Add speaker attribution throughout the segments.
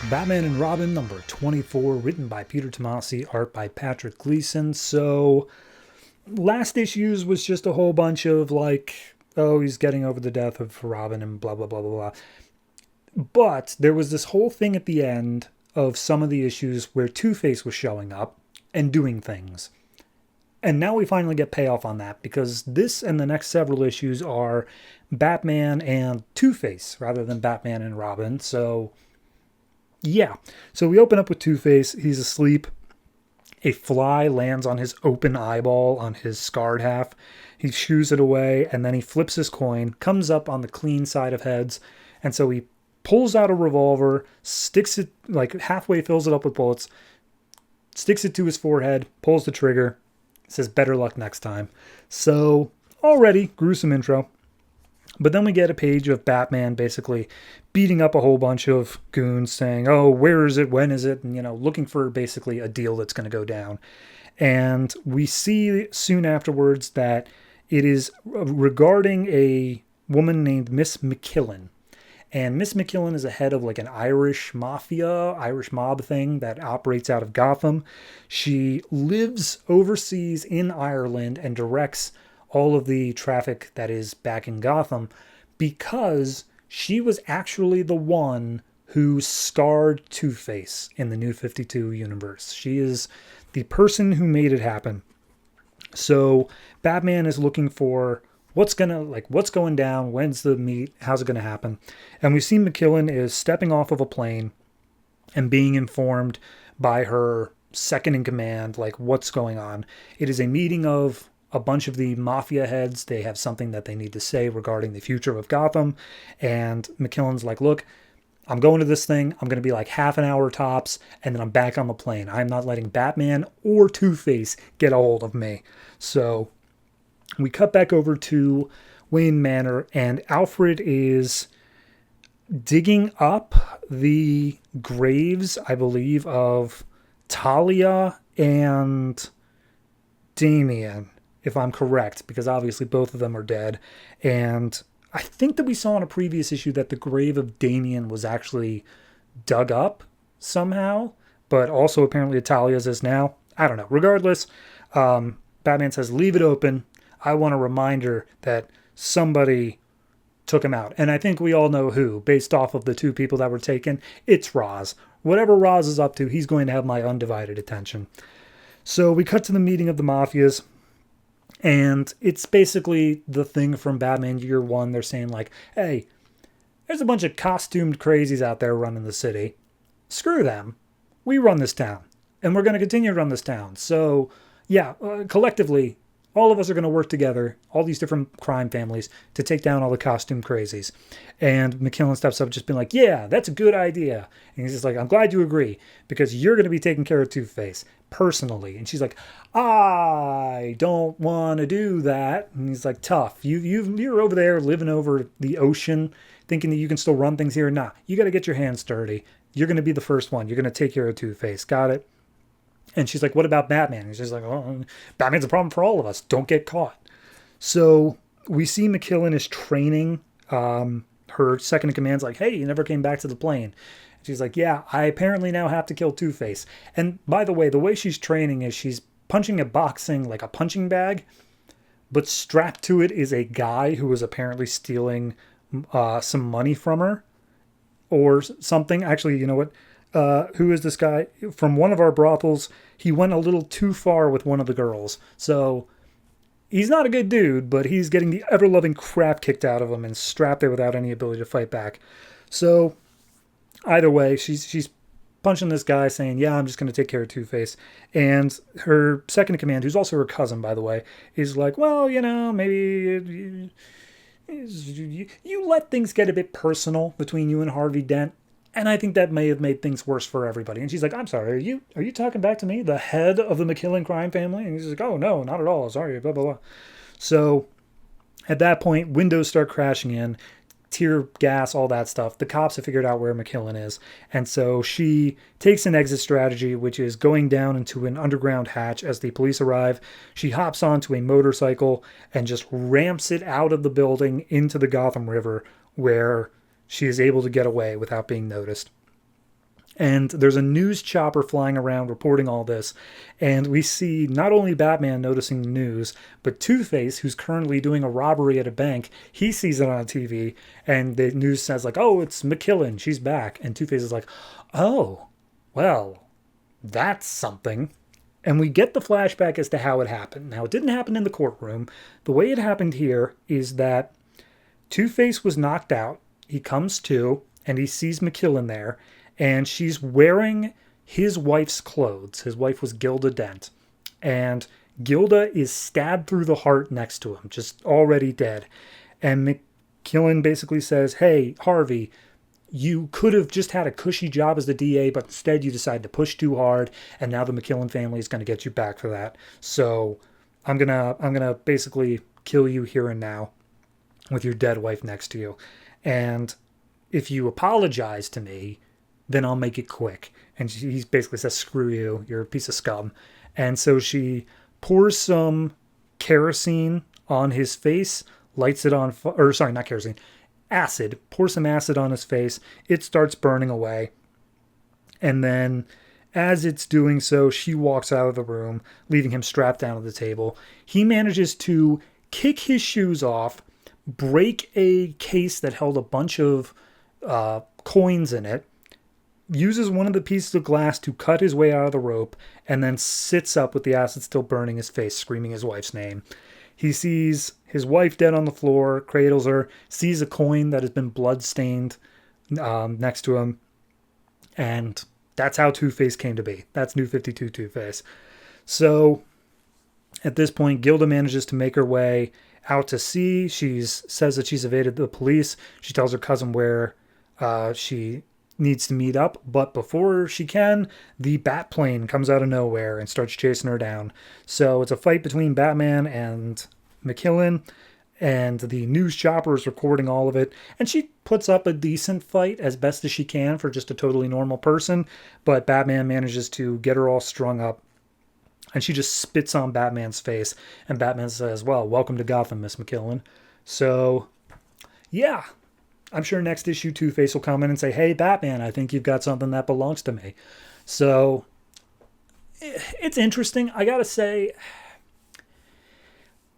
Speaker 1: Batman and Robin number 24, written by Peter Tomasi, art by Patrick Gleason. So, last issues was just a whole bunch of like, oh, he's getting over the death of Robin and blah, blah, blah, blah, blah. But there was this whole thing at the end of some of the issues where Two-Face was showing up and doing things. And now we finally get payoff on that because this and the next several issues are Batman and Two-Face rather than Batman and Robin. So, yeah. So we open up with Two-Face. He's asleep. A fly lands on his open eyeball on his scarred half. He shoos it away and then he flips his coin, comes up on the clean side of heads. And so he pulls out a revolver, sticks it, like halfway fills it up with bullets, sticks it to his forehead, pulls the trigger, says better luck next time. So already gruesome intro. But then we get a page of Batman basically beating up a whole bunch of goons saying, oh, where is it? When is it? And, looking for basically a deal that's going to go down. And we see soon afterwards that it is regarding a woman named Miss McKillen. And Miss McKillen is a head of like an Irish mafia, Irish mob thing that operates out of Gotham. She lives overseas in Ireland and directs all of the traffic that is back in Gotham because she was actually the one who scarred Two-Face in the New 52 universe. She is the person who made it happen. So Batman is looking for what's going down, when's the meet, how's it going to happen? And we see McKillen is stepping off of a plane and being informed by her second in command, like what's going on. It is a meeting of a bunch of the mafia heads. They have something that they need to say regarding the future of Gotham. And McKillen's like, look, I'm going to this thing. I'm going to be like half an hour tops, and then I'm back on the plane. I'm not letting Batman or Two-Face get a hold of me. So we cut back over to Wayne Manor, and Alfred is digging up the graves, I believe, of Talia and Damian, if I'm correct, because obviously both of them are dead. And I think that we saw in a previous issue that the grave of Damian was actually dug up somehow, but also apparently Talia's is now. I don't know. Regardless, Batman says, leave it open. I want a reminder that somebody took him out. And I think we all know who, based off of the two people that were taken. It's Roz. Whatever Roz is up to, he's going to have my undivided attention. So we cut to the meeting of the mafias. And it's basically the thing from Batman Year One. They're saying like, hey, there's a bunch of costumed crazies out there running the city. Screw them. We run this town. And we're going to continue to run this town. So, yeah, collectively, all of us are going to work together, all these different crime families, to take down all the costume crazies. And McKillen steps up just being like, yeah, that's a good idea. And he's just like, I'm glad you agree, because you're going to be taking care of Two-Face personally. And she's like, I don't want to do that. And he's like, tough. You're over there living over the ocean, thinking that you can still run things here. Nah, you got to get your hands dirty. You're going to be the first one. You're going to take care of Two-Face. Got it? And she's like, what about Batman? And she's like, oh, Batman's a problem for all of us. Don't get caught. So we see McKillen is training her second in command's like, hey, you never came back to the plane. And she's like, yeah, I apparently now have to kill Two-Face. And by the way she's training is she's punching a boxing, like a punching bag, but strapped to it is a guy who was apparently stealing some money from her or something. Actually, you know what? Who is this guy? From one of our brothels, he went a little too far with one of the girls. So he's not a good dude, but he's getting the ever-loving crap kicked out of him and strapped there without any ability to fight back. So either way, she's punching this guy saying, yeah, I'm just going to take care of Two-Face. And her second in command, who's also her cousin, by the way, is like, well, maybe you let things get a bit personal between you and Harvey Dent. And I think that may have made things worse for everybody. And she's like, I'm sorry, are you talking back to me, the head of the McKillen crime family? And he's like, oh, no, not at all. Sorry, blah, blah, blah. So at that point, windows start crashing in, tear gas, all that stuff. The cops have figured out where McKillen is. And so she takes an exit strategy, which is going down into an underground hatch as the police arrive. She hops onto a motorcycle and just ramps it out of the building into the Gotham River, where she is able to get away without being noticed. And there's a news chopper flying around reporting all this. And we see not only Batman noticing the news, but Two-Face, who's currently doing a robbery at a bank, he sees it on TV. And the news says, like, oh, it's McKillen. She's back. And Two-Face is like, oh, well, that's something. And we get the flashback as to how it happened. Now, it didn't happen in the courtroom. The way it happened here is that Two-Face was knocked out. He comes to, and he sees McKillen there. And she's wearing his wife's clothes. His wife was Gilda Dent. And Gilda is stabbed through the heart next to him, just already dead. And McKillen basically says, hey, Harvey, you could have just had a cushy job as the DA, but instead you decided to push too hard, and now the McKillen family is going to get you back for that. So I'm gonna basically kill you here and now with your dead wife next to you. And if you apologize to me, then I'll make it quick. And he basically says, screw you, you're a piece of scum. And so she pours some kerosene on his face, lights it on, or sorry, not kerosene, acid, pours some acid on his face. It starts burning away. And then as it's doing so, she walks out of the room, leaving him strapped down at the table. He manages to kick his shoes off, break a case that held a bunch of coins in it, uses one of the pieces of glass to cut his way out of the rope, and then sits up with the acid still burning his face, screaming his wife's name. He sees his wife dead on the floor, cradles her, sees a coin that has been blood-stained next to him, and that's how Two-Face came to be. That's New 52 Two-Face. So, at this point, Gilda manages to make her way out to sea. She says that she's evaded the police. She tells her cousin where she needs to meet up, but before she can, the bat plane comes out of nowhere and starts chasing her down. So it's a fight between Batman and McKillen, and the news chopper is recording all of it, and she puts up a decent fight as best as she can for just a totally normal person, but Batman manages to get her all strung up, and she just spits on Batman's face, and Batman says, well, welcome to Gotham, Miss McKillen. So, yeah, I'm sure next issue Two-Face will come in and say, hey, Batman, I think you've got something that belongs to me. So, it's interesting. I gotta say,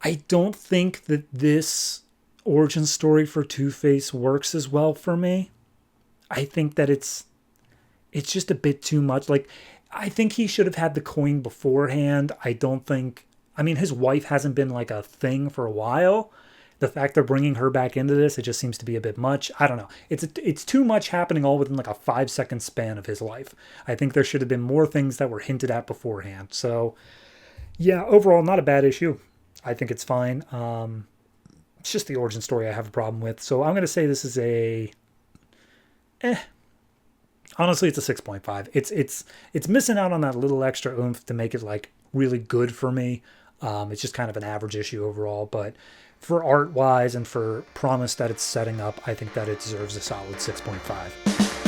Speaker 1: I don't think that this origin story for Two-Face works as well for me. I think that it's just a bit too much. Like, I think he should have had the coin beforehand. I mean, his wife hasn't been like a thing for a while. The fact they're bringing her back into this, it just seems to be a bit much. I don't know. It's too much happening all within like a 5-second span of his life. I think there should have been more things that were hinted at beforehand. So, yeah, overall, not a bad issue. I think it's fine. It's just the origin story I have a problem with. So I'm going to say this is a... Honestly, it's a 6.5. It's missing out on that little extra oomph to make it like really good for me. It's just kind of an average issue overall, but for art wise and for promise that it's setting up, I think that it deserves a solid 6.5.